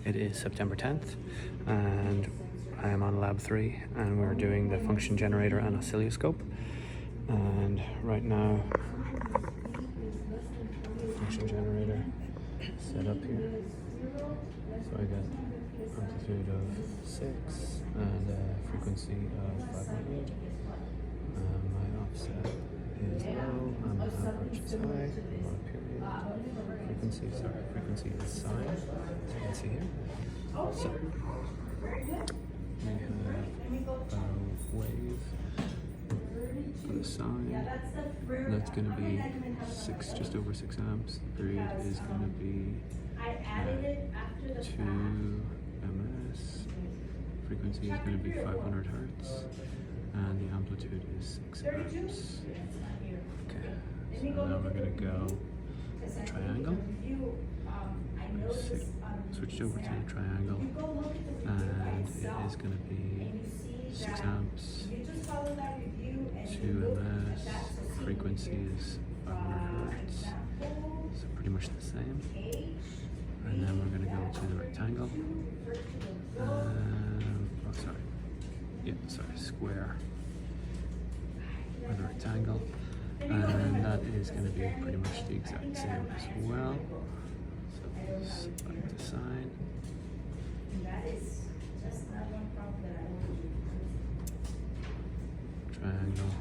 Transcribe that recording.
It is September 10th and I am on lab 3 and we're doing the function generator and oscilloscope. And right now, function generator set up here. So I got amplitude of 6 and frequency of 500. My offset is low and my average is high. I'm on a period. Frequency is sine, as you can see here. So we have a wave for the sine. That's going to be just over 6 amps. The period is going to be 2 ms. Frequency is going to be 500 hertz, and the amplitude is 6 amps. Okay, so now we're going to go triangle. Switched over to the triangle, and it is going to be 6 amps, 2 ms, frequency is 500 hertz, so pretty much the same. And then we're going to go to the rectangle, square, or the rectangle, and that is going to be pretty much the exact same as well. So select the sine. Triangle.